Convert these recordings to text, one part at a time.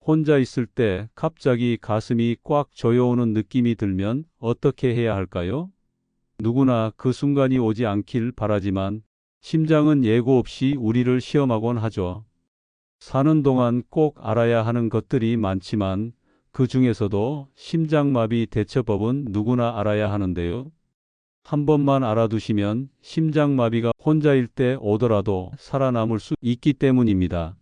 혼자 있을 때 갑자기 가슴이 꽉 조여오는 느낌이 들면 어떻게 해야 할까요? 누구나 그 순간이 오지 않길 바라지만 심장은 예고 없이 우리를 시험하곤 하죠. 사는 동안 꼭 알아야 하는 것들이 많지만 그 중에서도 심장마비 대처법은 누구나 알아야 하는데요. 한 번만 알아두시면 심장마비가 혼자일 때 오더라도 살아남을 수 있기 때문입니다.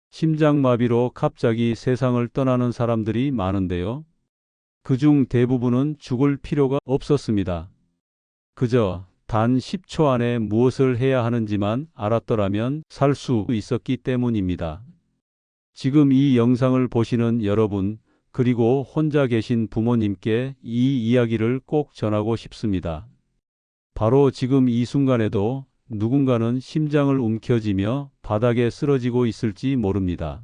심장마비로 갑자기 세상을 떠나는 사람들이 많은데요. 그중 대부분은 죽을 필요가 없었습니다. 그저 단 10초 안에 무엇을 해야 하는지만 알았더라면 살 수 있었기 때문입니다. 지금 이 영상을 보시는 여러분, 그리고 혼자 계신 부모님께 이 이야기를 꼭 전하고 싶습니다. 바로 지금 이 순간에도 누군가는 심장을 움켜쥐며 바닥에 쓰러지고 있을지 모릅니다.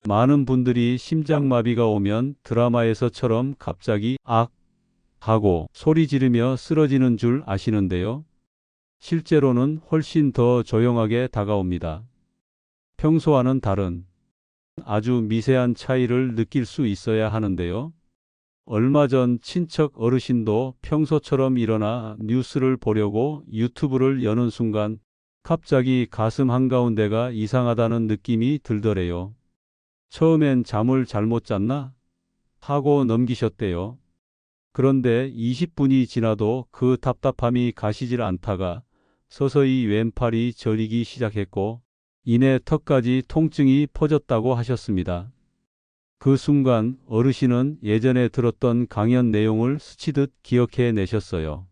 많은 분들이 심장마비가 오면 드라마에서처럼 갑자기 악 하고 소리 지르며 쓰러지는 줄 아시는데요. 실제로는 훨씬 더 조용하게 다가옵니다. 평소와는 다른 아주 미세한 차이를 느낄 수 있어야 하는데요. 얼마 전 친척 어르신도 평소처럼 일어나 뉴스를 보려고 유튜브를 여는 순간 갑자기 가슴 한가운데가 이상하다는 느낌이 들더래요. 처음엔 잠을 잘못 잤나? 하고 넘기셨대요. 그런데 20분이 지나도 그 답답함이 가시질 않다가 서서히 왼팔이 저리기 시작했고 이내 턱까지 통증이 퍼졌다고 하셨습니다. 그 순간 어르신은 예전에 들었던 강연 내용을 스치듯 기억해 내셨어요.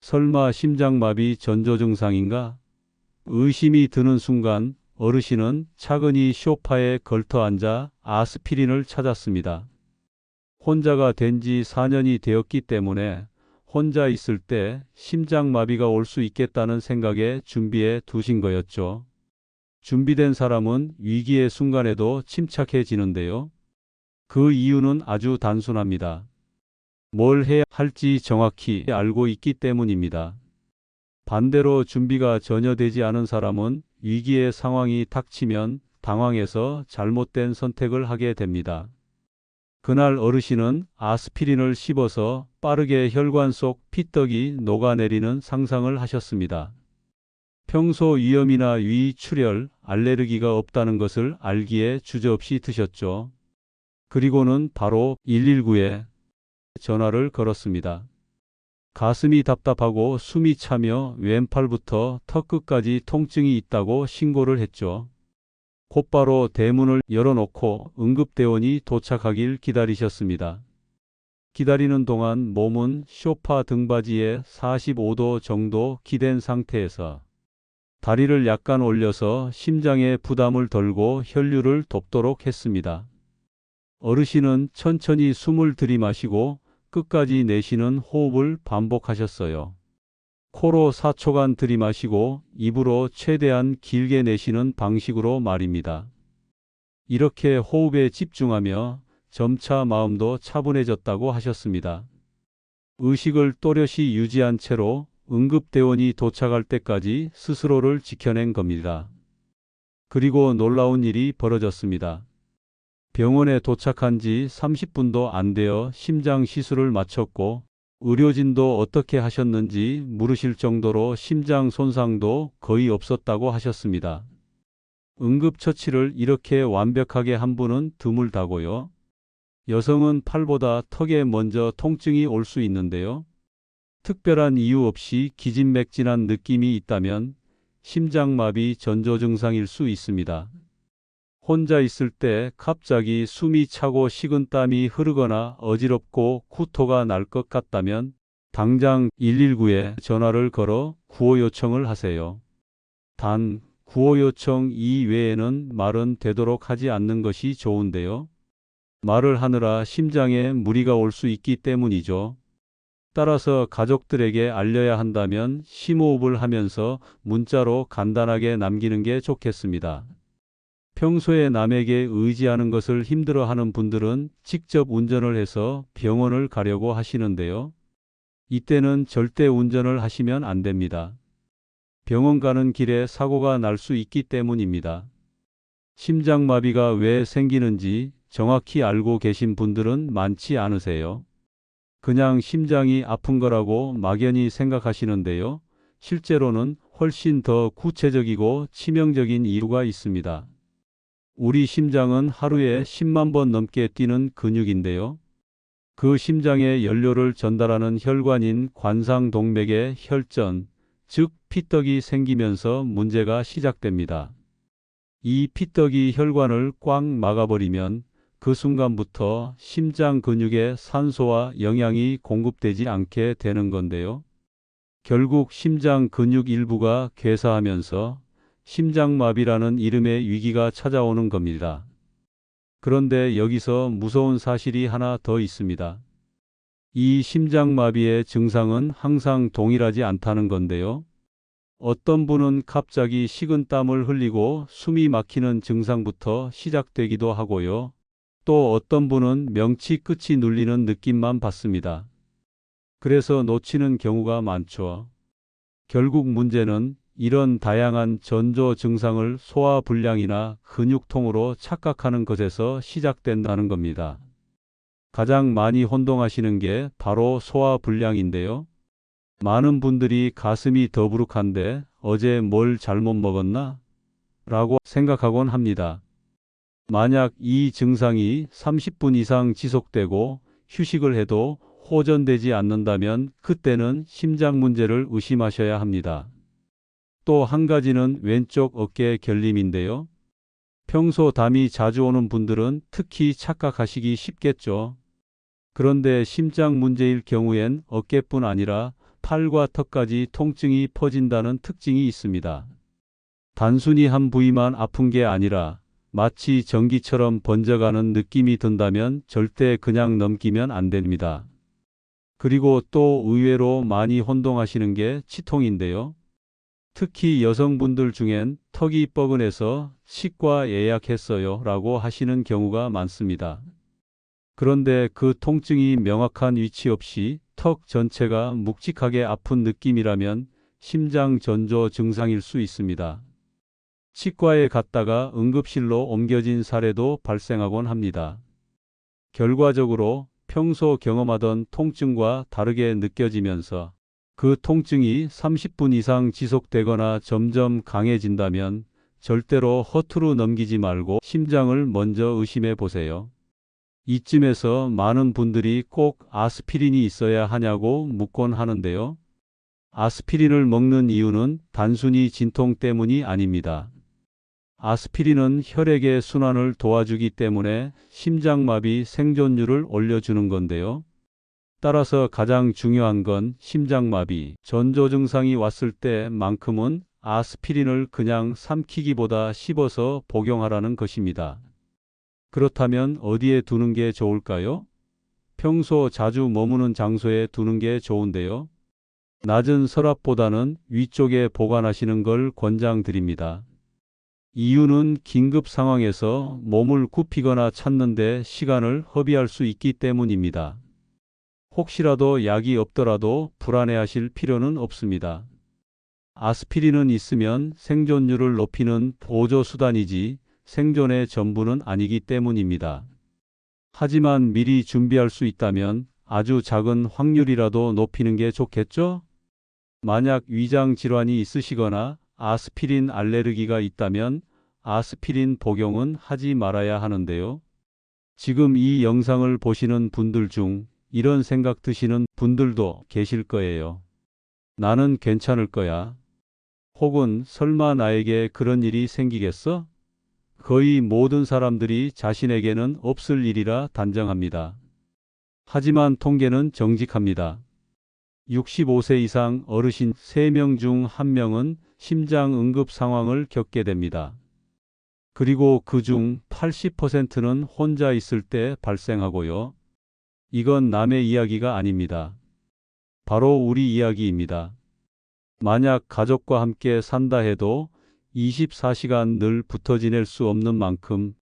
설마 심장마비 전조 증상인가? 의심이 드는 순간 어르신은 차근히 소파에 걸터 앉아 아스피린을 찾았습니다. 혼자가 된 지 4년이 되었기 때문에 혼자 있을 때 심장마비가 올 수 있겠다는 생각에 준비해 두신 거였죠. 준비된 사람은 위기의 순간에도 침착해지는데요. 그 이유는 아주 단순합니다. 뭘 해야 할지 정확히 알고 있기 때문입니다. 반대로 준비가 전혀 되지 않은 사람은 위기의 상황이 닥치면 당황해서 잘못된 선택을 하게 됩니다. 그날 어르신은 아스피린을 씹어서 빠르게 혈관 속 피떡이 녹아내리는 상상을 하셨습니다. 평소 위염이나 위, 출혈, 알레르기가 없다는 것을 알기에 주저없이 드셨죠. 그리고는 바로 119에 전화를 걸었습니다. 가슴이 답답하고 숨이 차며 왼팔부터 턱끝까지 통증이 있다고 신고를 했죠. 곧바로 대문을 열어놓고 응급대원이 도착하길 기다리셨습니다. 기다리는 동안 몸은 소파 등받이에 45도 정도 기댄 상태에서 다리를 약간 올려서 심장에 부담을 덜고 혈류를 돕도록 했습니다. 어르신은 천천히 숨을 들이마시고 끝까지 내쉬는 호흡을 반복하셨어요. 코로 4초간 들이마시고 입으로 최대한 길게 내쉬는 방식으로 말입니다. 이렇게 호흡에 집중하며 점차 마음도 차분해졌다고 하셨습니다. 의식을 또렷이 유지한 채로 응급대원이 도착할 때까지 스스로를 지켜낸 겁니다. 그리고 놀라운 일이 벌어졌습니다. 병원에 도착한 지 30분도 안 되어 심장 시술을 마쳤고 의료진도 어떻게 하셨는지 물으실 정도로 심장 손상도 거의 없었다고 하셨습니다. 응급처치를 이렇게 완벽하게 한 분은 드물다고요. 여성은 팔보다 턱에 먼저 통증이 올 수 있는데요. 특별한 이유 없이 기진맥진한 느낌이 있다면 심장마비 전조 증상일 수 있습니다. 혼자 있을 때 갑자기 숨이 차고 식은땀이 흐르거나 어지럽고 구토가 날 것 같다면 당장 119에 전화를 걸어 구호 요청을 하세요. 단 구호 요청 이외에는 말은 되도록 하지 않는 것이 좋은데요. 말을 하느라 심장에 무리가 올 수 있기 때문이죠. 따라서 가족들에게 알려야 한다면 심호흡을 하면서 문자로 간단하게 남기는 게 좋겠습니다. 평소에 남에게 의지하는 것을 힘들어하는 분들은 직접 운전을 해서 병원을 가려고 하시는데요. 이때는 절대 운전을 하시면 안 됩니다. 병원 가는 길에 사고가 날 수 있기 때문입니다. 심장마비가 왜 생기는지 정확히 알고 계신 분들은 많지 않으세요. 그냥 심장이 아픈 거라고 막연히 생각하시는데요. 실제로는 훨씬 더 구체적이고 치명적인 이유가 있습니다. 우리 심장은 하루에 10만 번 넘게 뛰는 근육인데요. 그 심장에 연료를 전달하는 혈관인 관상동맥에 혈전, 즉 피떡이 생기면서 문제가 시작됩니다. 이 피떡이 혈관을 꽉 막아버리면 그 순간부터 심장 근육에 산소와 영양이 공급되지 않게 되는 건데요. 결국 심장 근육 일부가 괴사하면서 심장마비라는 이름의 위기가 찾아오는 겁니다. 그런데 여기서 무서운 사실이 하나 더 있습니다. 이 심장마비의 증상은 항상 동일하지 않다는 건데요. 어떤 분은 갑자기 식은땀을 흘리고 숨이 막히는 증상부터 시작되기도 하고요. 또 어떤 분은 명치 끝이 눌리는 느낌만 받습니다. 그래서 놓치는 경우가 많죠. 결국 문제는 이런 다양한 전조 증상을 소화불량이나 근육통으로 착각하는 것에서 시작된다는 겁니다. 가장 많이 혼동하시는 게 바로 소화불량인데요. 많은 분들이 가슴이 더부룩한데 어제 뭘 잘못 먹었나? 라고 생각하곤 합니다. 만약 이 증상이 30분 이상 지속되고 휴식을 해도 호전되지 않는다면 그때는 심장 문제를 의심하셔야 합니다. 또 한 가지는 왼쪽 어깨 결림인데요. 평소 담이 자주 오는 분들은 특히 착각하시기 쉽겠죠. 그런데 심장 문제일 경우엔 어깨뿐 아니라 팔과 턱까지 통증이 퍼진다는 특징이 있습니다. 단순히 한 부위만 아픈 게 아니라 마치 전기처럼 번져가는 느낌이 든다면 절대 그냥 넘기면 안 됩니다. 그리고 또 의외로 많이 혼동하시는 게 치통인데요. 특히 여성분들 중엔 턱이 뻐근해서 치과 예약했어요 라고 하시는 경우가 많습니다. 그런데 그 통증이 명확한 위치 없이 턱 전체가 묵직하게 아픈 느낌이라면 심장 전조 증상일 수 있습니다. 치과에 갔다가 응급실로 옮겨진 사례도 발생하곤 합니다. 결과적으로 평소 경험하던 통증과 다르게 느껴지면서 그 통증이 30분 이상 지속되거나 점점 강해진다면 절대로 허투루 넘기지 말고 심장을 먼저 의심해 보세요. 이쯤에서 많은 분들이 꼭 아스피린이 있어야 하냐고 묻곤 하는데요. 아스피린을 먹는 이유는 단순히 진통 때문이 아닙니다. 아스피린은 혈액의 순환을 도와주기 때문에 심장마비 생존율을 올려주는 건데요. 따라서 가장 중요한 건 심장마비, 전조 증상이 왔을 때만큼은 아스피린을 그냥 삼키기보다 씹어서 복용하라는 것입니다. 그렇다면 어디에 두는 게 좋을까요? 평소 자주 머무는 장소에 두는 게 좋은데요. 낮은 서랍보다는 위쪽에 보관하시는 걸 권장드립니다. 이유는 긴급 상황에서 몸을 굽히거나 찾는데 시간을 허비할 수 있기 때문입니다. 혹시라도 약이 없더라도 불안해하실 필요는 없습니다. 아스피린은 있으면 생존율을 높이는 보조수단이지 생존의 전부는 아니기 때문입니다. 하지만 미리 준비할 수 있다면 아주 작은 확률이라도 높이는 게 좋겠죠? 만약 위장 질환이 있으시거나 아스피린 알레르기가 있다면 아스피린 복용은 하지 말아야 하는데요. 지금 이 영상을 보시는 분들 중 이런 생각 드시는 분들도 계실 거예요. 나는 괜찮을 거야. 혹은 설마 나에게 그런 일이 생기겠어? 거의 모든 사람들이 자신에게는 없을 일이라 단정합니다. 하지만 통계는 정직합니다. 65세 이상 어르신 3명 중 1명은 심장 응급 상황을 겪게 됩니다. 그리고 그중 80%는 혼자 있을 때 발생하고요. 이건 남의 이야기가 아닙니다. 바로 우리 이야기입니다. 만약 가족과 함께 산다 해도 24시간 늘 붙어 지낼 수 없는 만큼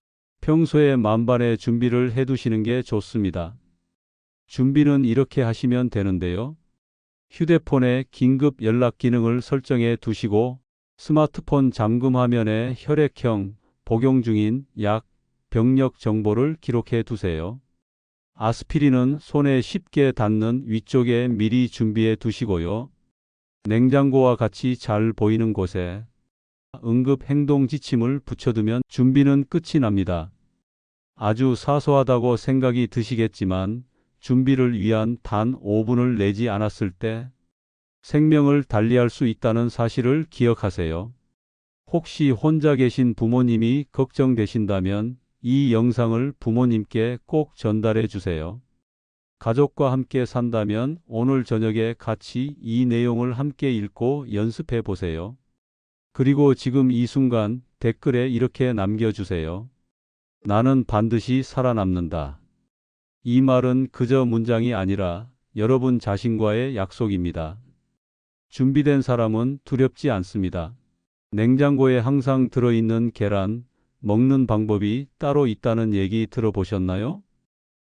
평소에 만반의 준비를 해두시는 게 좋습니다. 준비는 이렇게 하시면 되는데요. 휴대폰에 긴급 연락 기능을 설정해 두시고 스마트폰 잠금 화면에 혈액형, 복용 중인 약, 병력 정보를 기록해 두세요. 아스피린은 손에 쉽게 닿는 위쪽에 미리 준비해 두시고요. 냉장고와 같이 잘 보이는 곳에 응급 행동 지침을 붙여두면 준비는 끝이 납니다. 아주 사소하다고 생각이 드시겠지만 준비를 위한 단 5분을 내지 않았을 때 생명을 달리할 수 있다는 사실을 기억하세요. 혹시 혼자 계신 부모님이 걱정되신다면 이 영상을 부모님께 꼭 전달해 주세요. 가족과 함께 산다면 오늘 저녁에 같이 이 내용을 함께 읽고 연습해 보세요. 그리고 지금 이 순간 댓글에 이렇게 남겨주세요. 나는 반드시 살아남는다. 이 말은 그저 문장이 아니라 여러분 자신과의 약속입니다. 준비된 사람은 두렵지 않습니다. 냉장고에 항상 들어있는 계란, 먹는 방법이 따로 있다는 얘기 들어보셨나요?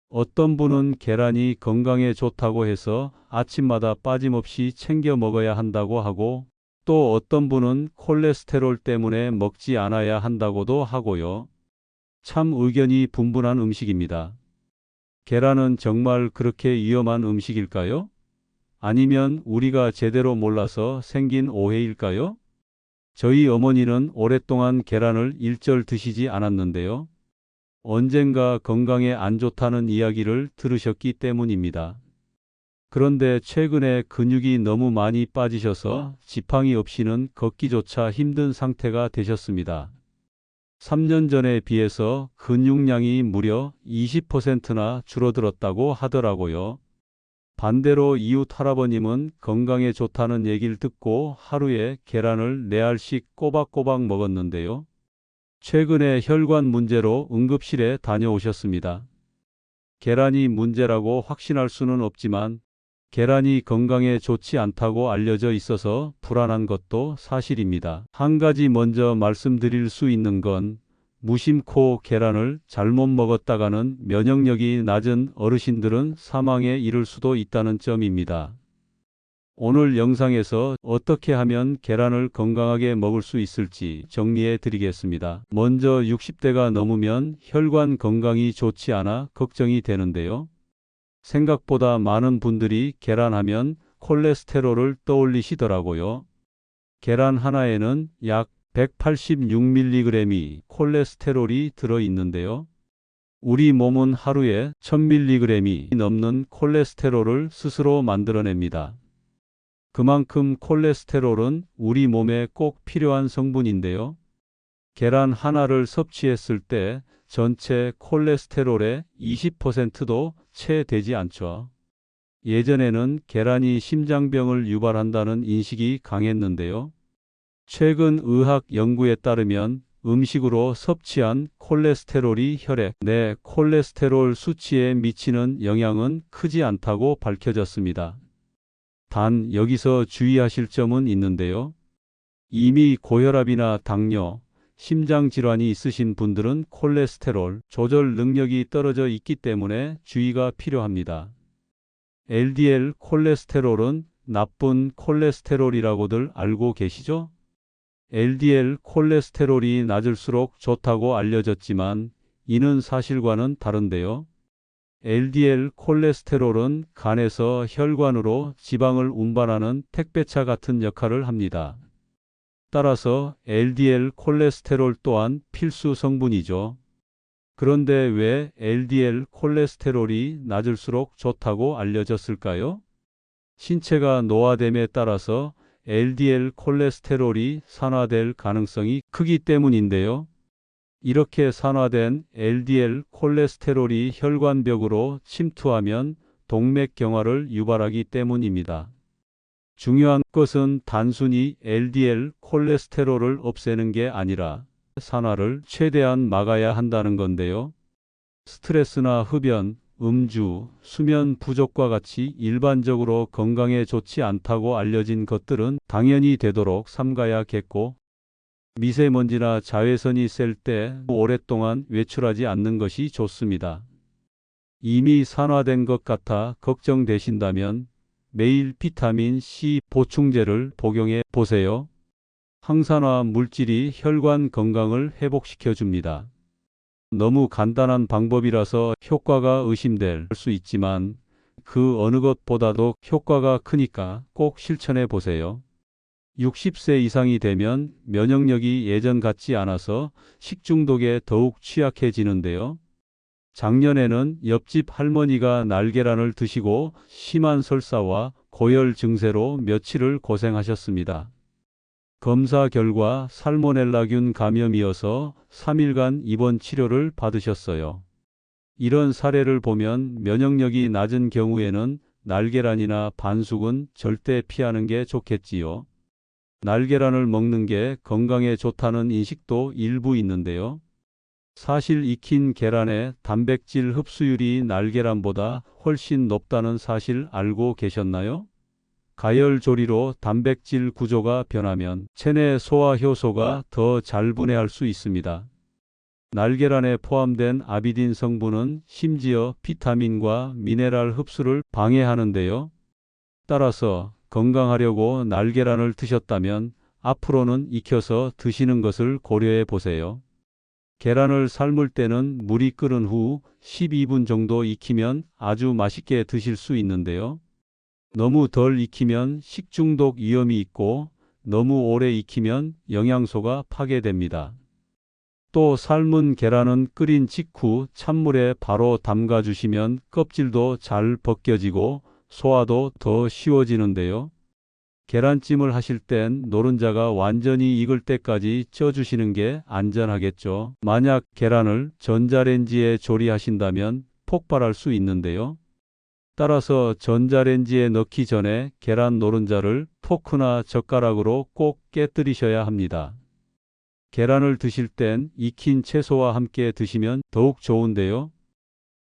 어떤 분은 계란이 건강에 좋다고 해서 아침마다 빠짐없이 챙겨 먹어야 한다고 하고, 또 어떤 분은 콜레스테롤 때문에 먹지 않아야 한다고도 하고요. 참 의견이 분분한 음식입니다. 계란은 정말 그렇게 위험한 음식일까요? 아니면 우리가 제대로 몰라서 생긴 오해일까요? 저희 어머니는 오랫동안 계란을 일절 드시지 않았는데요. 언젠가 건강에 안 좋다는 이야기를 들으셨기 때문입니다. 그런데 최근에 근육이 너무 많이 빠지셔서 지팡이 없이는 걷기조차 힘든 상태가 되셨습니다. 3년 전에 비해서 근육량이 무려 20%나 줄어들었다고 하더라고요. 반대로 이웃 할아버님은 건강에 좋다는 얘기를 듣고 하루에 계란을 4알씩 꼬박꼬박 먹었는데요. 최근에 혈관 문제로 응급실에 다녀오셨습니다. 계란이 문제라고 확신할 수는 없지만 계란이 건강에 좋지 않다고 알려져 있어서 불안한 것도 사실입니다. 한 가지 먼저 말씀드릴 수 있는 건 무심코 계란을 잘못 먹었다가는 면역력이 낮은 어르신들은 사망에 이를 수도 있다는 점입니다. 오늘 영상에서 어떻게 하면 계란을 건강하게 먹을 수 있을지 정리해 드리겠습니다. 먼저 60대가 넘으면 혈관 건강이 좋지 않아 걱정이 되는데요. 생각보다 많은 분들이 계란하면 콜레스테롤을 떠올리시더라고요. 계란 하나에는 약 186mg이 콜레스테롤이 들어있는데요. 우리 몸은 하루에 1000mg이 넘는 콜레스테롤을 스스로 만들어냅니다. 그만큼 콜레스테롤은 우리 몸에 꼭 필요한 성분인데요. 계란 하나를 섭취했을 때 전체 콜레스테롤의 20%도 채 되지 않죠. 예전에는 계란이 심장병을 유발한다는 인식이 강했는데요. 최근 의학 연구에 따르면 음식으로 섭취한 콜레스테롤이 혈액 내 콜레스테롤 수치에 미치는 영향은 크지 않다고 밝혀졌습니다. 단 여기서 주의하실 점은 있는데요. 이미 고혈압이나 당뇨, 심장질환이 있으신 분들은 콜레스테롤 조절 능력이 떨어져 있기 때문에 주의가 필요합니다. LDL 콜레스테롤은 나쁜 콜레스테롤이라고들 알고 계시죠? LDL 콜레스테롤이 낮을수록 좋다고 알려졌지만 이는 사실과는 다른데요. LDL 콜레스테롤은 간에서 혈관으로 지방을 운반하는 택배차 같은 역할을 합니다. 따라서 LDL 콜레스테롤 또한 필수 성분이죠. 그런데 왜 LDL 콜레스테롤이 낮을수록 좋다고 알려졌을까요? 신체가 노화됨에 따라서 LDL 콜레스테롤이 산화될 가능성이 크기 때문인데요. 이렇게 산화된 LDL 콜레스테롤이 혈관벽으로 침투하면 동맥경화를 유발하기 때문입니다. 중요한 것은 단순히 LDL 콜레스테롤을 없애는 게 아니라 산화를 최대한 막아야 한다는 건데요. 스트레스나 흡연, 음주, 수면 부족과 같이 일반적으로 건강에 좋지 않다고 알려진 것들은 당연히 되도록 삼가야겠고, 미세먼지나 자외선이 셀 때 오랫동안 외출하지 않는 것이 좋습니다. 이미 산화된 것 같아 걱정되신다면 매일 비타민 C 보충제를 복용해 보세요. 항산화 물질이 혈관 건강을 회복시켜 줍니다. 너무 간단한 방법이라서 효과가 의심될 수 있지만 그 어느 것보다도 효과가 크니까 꼭 실천해 보세요. 60세 이상이 되면 면역력이 예전 같지 않아서 식중독에 더욱 취약해지는데요. 작년에는 옆집 할머니가 날계란을 드시고 심한 설사와 고열 증세로 며칠을 고생하셨습니다. 검사 결과 살모넬라균 감염이어서 3일간 입원 치료를 받으셨어요. 이런 사례를 보면 면역력이 낮은 경우에는 날계란이나 반숙은 절대 피하는 게 좋겠지요. 날계란을 먹는 게 건강에 좋다는 인식도 일부 있는데요. 사실 익힌 계란의 단백질 흡수율이 날계란보다 훨씬 높다는 사실 알고 계셨나요? 가열 조리로 단백질 구조가 변하면 체내 소화 효소가 더 잘 분해할 수 있습니다. 날계란에 포함된 아비딘 성분은 심지어 비타민과 미네랄 흡수를 방해하는데요. 따라서 건강하려고 날계란을 드셨다면 앞으로는 익혀서 드시는 것을 고려해 보세요. 계란을 삶을 때는 물이 끓은 후 12분 정도 익히면 아주 맛있게 드실 수 있는데요. 너무 덜 익히면 식중독 위험이 있고 너무 오래 익히면 영양소가 파괴됩니다. 또 삶은 계란은 끓인 직후 찬물에 바로 담가 주시면 껍질도 잘 벗겨지고 소화도 더 쉬워지는데요. 계란찜을 하실 땐 노른자가 완전히 익을 때까지 쪄주시는 게 안전하겠죠. 만약 계란을 전자레인지에 조리하신다면 폭발할 수 있는데요. 따라서 전자레인지에 넣기 전에 계란 노른자를 포크나 젓가락으로 꼭 깨뜨리셔야 합니다. 계란을 드실 땐 익힌 채소와 함께 드시면 더욱 좋은데요.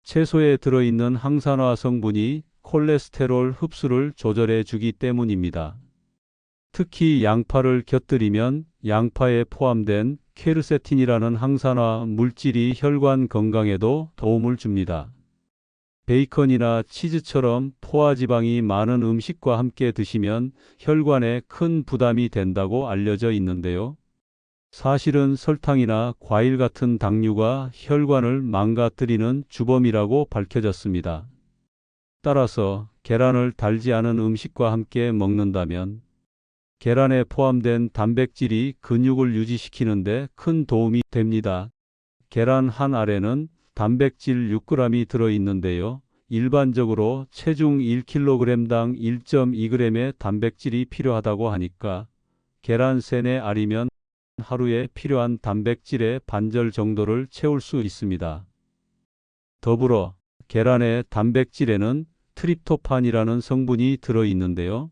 채소에 들어있는 항산화 성분이 콜레스테롤 흡수를 조절해 주기 때문입니다. 특히 양파를 곁들이면 양파에 포함된 퀘르세틴이라는 항산화 물질이 혈관 건강에도 도움을 줍니다. 베이컨이나 치즈처럼 포화지방이 많은 음식과 함께 드시면 혈관에 큰 부담이 된다고 알려져 있는데요. 사실은 설탕이나 과일 같은 당류가 혈관을 망가뜨리는 주범이라고 밝혀졌습니다. 따라서 계란을 달지 않은 음식과 함께 먹는다면 계란에 포함된 단백질이 근육을 유지시키는데 큰 도움이 됩니다. 계란 한 알에는 단백질 6g이 들어있는데요. 일반적으로 체중 1kg당 1.2g의 단백질이 필요하다고 하니까 계란 3-4알이면 하루에 필요한 단백질의 반절 정도를 채울 수 있습니다. 더불어 계란의 단백질에는 트립토판이라는 성분이 들어있는데요.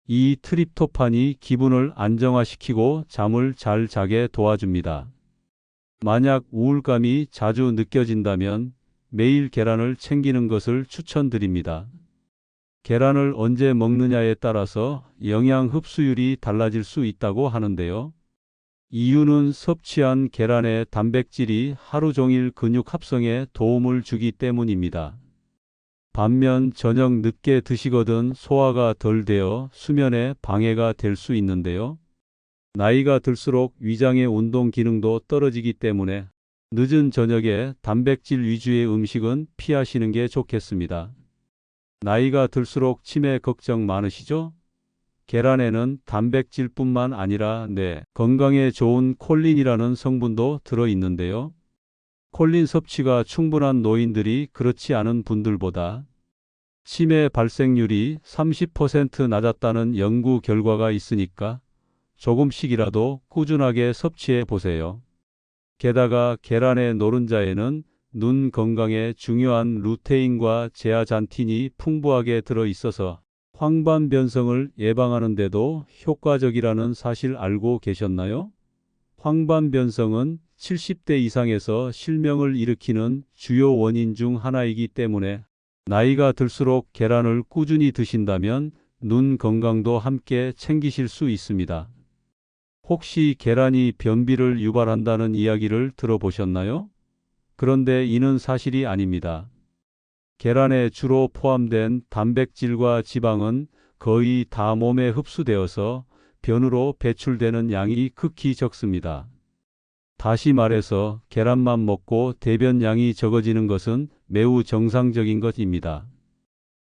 이 트립토판이 기분을 안정화시키고 잠을 잘 자게 도와줍니다. 만약 우울감이 자주 느껴진다면 매일 계란을 챙기는 것을 추천드립니다. 계란을 언제 먹느냐에 따라서 영양 흡수율이 달라질 수 있다고 하는데요. 이유는 섭취한 계란의 단백질이 하루 종일 근육 합성에 도움을 주기 때문입니다. 반면 저녁 늦게 드시거든 소화가 덜 되어 수면에 방해가 될 수 있는데요. 나이가 들수록 위장의 운동 기능도 떨어지기 때문에 늦은 저녁에 단백질 위주의 음식은 피하시는 게 좋겠습니다. 나이가 들수록 치매 걱정 많으시죠? 계란에는 단백질뿐만 아니라 뇌 건강에 좋은 콜린이라는 성분도 들어있는데요. 콜린 섭취가 충분한 노인들이 그렇지 않은 분들보다 치매 발생률이 30% 낮았다는 연구 결과가 있으니까 조금씩이라도 꾸준하게 섭취해 보세요. 게다가 계란의 노른자에는 눈 건강에 중요한 루테인과 제아잔틴이 풍부하게 들어있어서 황반변성을 예방하는 데도 효과적이라는 사실 알고 계셨나요? 황반변성은 70대 이상에서 실명을 일으키는 주요 원인 중 하나이기 때문에 나이가 들수록 계란을 꾸준히 드신다면 눈 건강도 함께 챙기실 수 있습니다. 혹시 계란이 변비를 유발한다는 이야기를 들어보셨나요? 그런데 이는 사실이 아닙니다. 계란에 주로 포함된 단백질과 지방은 거의 다 몸에 흡수되어서 변으로 배출되는 양이 극히 적습니다. 다시 말해서 계란만 먹고 대변량이 적어지는 것은 매우 정상적인 것입니다.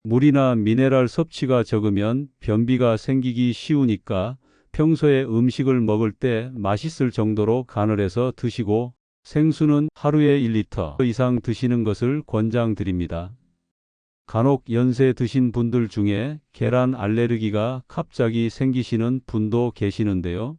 물이나 미네랄 섭취가 적으면 변비가 생기기 쉬우니까 평소에 음식을 먹을 때 맛있을 정도로 간을 해서 드시고 생수는 하루에 1리터 이상 드시는 것을 권장드립니다. 간혹 연세 드신 분들 중에 계란 알레르기가 갑자기 생기시는 분도 계시는데요.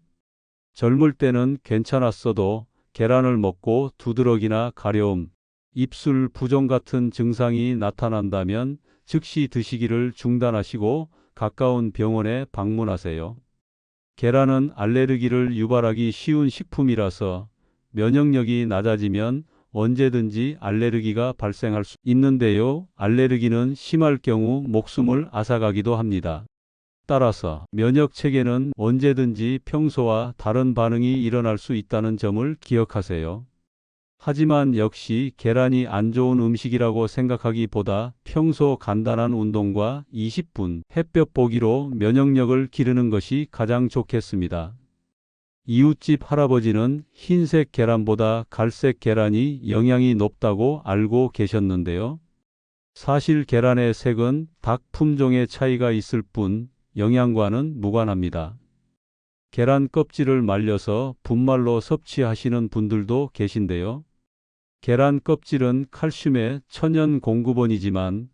젊을 때는 괜찮았어도 계란을 먹고 두드러기나 가려움, 입술 부종 같은 증상이 나타난다면 즉시 드시기를 중단하시고 가까운 병원에 방문하세요. 계란은 알레르기를 유발하기 쉬운 식품이라서 면역력이 낮아지면 언제든지 알레르기가 발생할 수 있는데요. 알레르기는 심할 경우 목숨을 앗아가기도 합니다. 따라서 면역 체계는 언제든지 평소와 다른 반응이 일어날 수 있다는 점을 기억하세요. 하지만 역시 계란이 안 좋은 음식이라고 생각하기보다 평소 간단한 운동과 20분 햇볕 보기로 면역력을 기르는 것이 가장 좋겠습니다. 이웃집 할아버지는 흰색 계란보다 갈색 계란이 영양이 높다고 알고 계셨는데요. 사실 계란의 색은 닭 품종의 차이가 있을 뿐 영양과는 무관합니다. 계란 껍질을 말려서 분말로 섭취하시는 분들도 계신데요. 계란 껍질은 칼슘의 천연 공급원이지만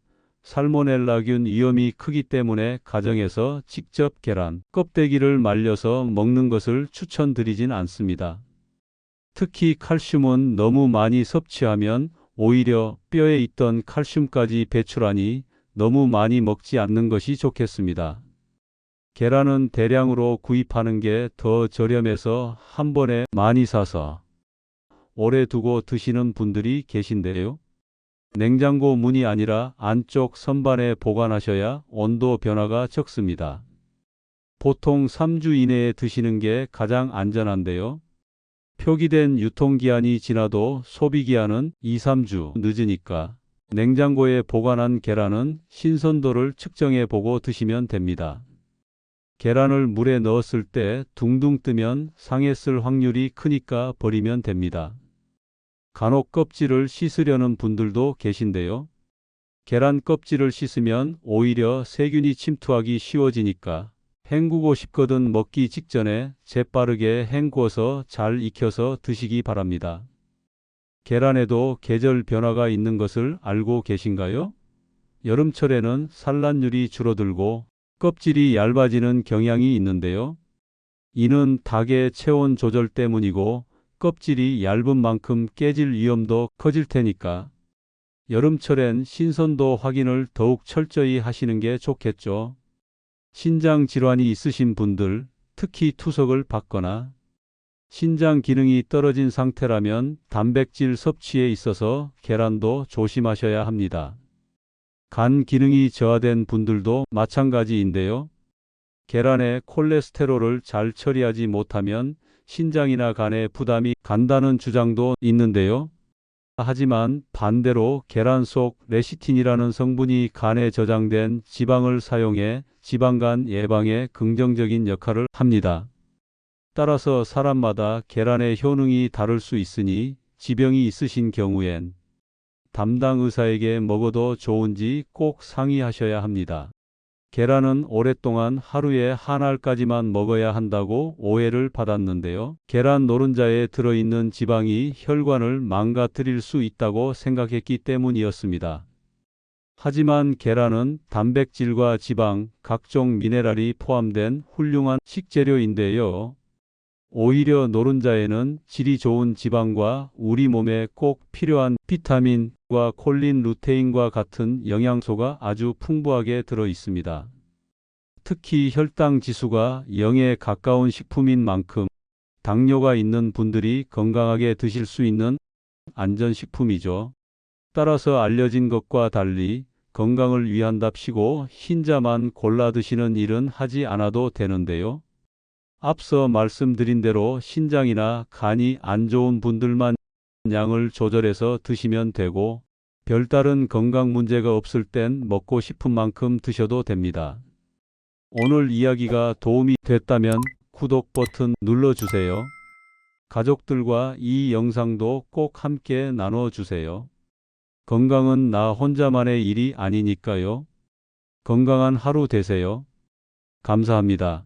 살모넬라균 위험이 크기 때문에 가정에서 직접 계란 껍데기를 말려서 먹는 것을 추천드리진 않습니다. 특히 칼슘은 너무 많이 섭취하면 오히려 뼈에 있던 칼슘까지 배출하니 너무 많이 먹지 않는 것이 좋겠습니다. 계란은 대량으로 구입하는 게 더 저렴해서 한 번에 많이 사서 오래 두고 드시는 분들이 계신데요. 냉장고 문이 아니라 안쪽 선반에 보관하셔야 온도 변화가 적습니다. 보통 3주 이내에 드시는 게 가장 안전한데요. 표기된 유통기한이 지나도 소비기한은 2, 3주 늦으니까 냉장고에 보관한 계란은 신선도를 측정해 보고 드시면 됩니다. 계란을 물에 넣었을 때 둥둥 뜨면 상했을 확률이 크니까 버리면 됩니다. 간혹 껍질을 씻으려는 분들도 계신데요. 계란 껍질을 씻으면 오히려 세균이 침투하기 쉬워지니까 헹구고 싶거든 먹기 직전에 재빠르게 헹구어서 잘 익혀서 드시기 바랍니다. 계란에도 계절 변화가 있는 것을 알고 계신가요? 여름철에는 산란율이 줄어들고 껍질이 얇아지는 경향이 있는데요. 이는 닭의 체온 조절 때문이고 껍질이 얇은 만큼 깨질 위험도 커질 테니까 여름철엔 신선도 확인을 더욱 철저히 하시는 게 좋겠죠. 신장 질환이 있으신 분들, 특히 투석을 받거나 신장 기능이 떨어진 상태라면 단백질 섭취에 있어서 계란도 조심하셔야 합니다. 간 기능이 저하된 분들도 마찬가지인데요. 계란의 콜레스테롤을 잘 처리하지 못하면 신장이나 간에 부담이 간다는 주장도 있는데요. 하지만 반대로 계란 속 레시틴이라는 성분이 간에 저장된 지방을 사용해 지방간 예방에 긍정적인 역할을 합니다. 따라서 사람마다 계란의 효능이 다를 수 있으니 지병이 있으신 경우엔 담당 의사에게 먹어도 좋은지 꼭 상의하셔야 합니다. 계란은 오랫동안 하루에 한 알까지만 먹어야 한다고 오해를 받았는데요. 계란 노른자에 들어있는 지방이 혈관을 망가뜨릴 수 있다고 생각했기 때문이었습니다. 하지만 계란은 단백질과 지방, 각종 미네랄이 포함된 훌륭한 식재료인데요. 오히려 노른자에는 질이 좋은 지방과 우리 몸에 꼭 필요한 비타민과 콜린, 루테인과 같은 영양소가 아주 풍부하게 들어 있습니다. 특히 혈당 지수가 0에 가까운 식품인 만큼 당뇨가 있는 분들이 건강하게 드실 수 있는 안전식품이죠. 따라서 알려진 것과 달리 건강을 위한답시고 흰자만 골라 드시는 일은 하지 않아도 되는데요. 앞서 말씀드린 대로 신장이나 간이 안 좋은 분들만 양을 조절해서 드시면 되고 별다른 건강 문제가 없을 땐 먹고 싶은 만큼 드셔도 됩니다. 오늘 이야기가 도움이 됐다면 구독 버튼 눌러주세요. 가족들과 이 영상도 꼭 함께 나눠주세요. 건강은 나 혼자만의 일이 아니니까요. 건강한 하루 되세요. 감사합니다.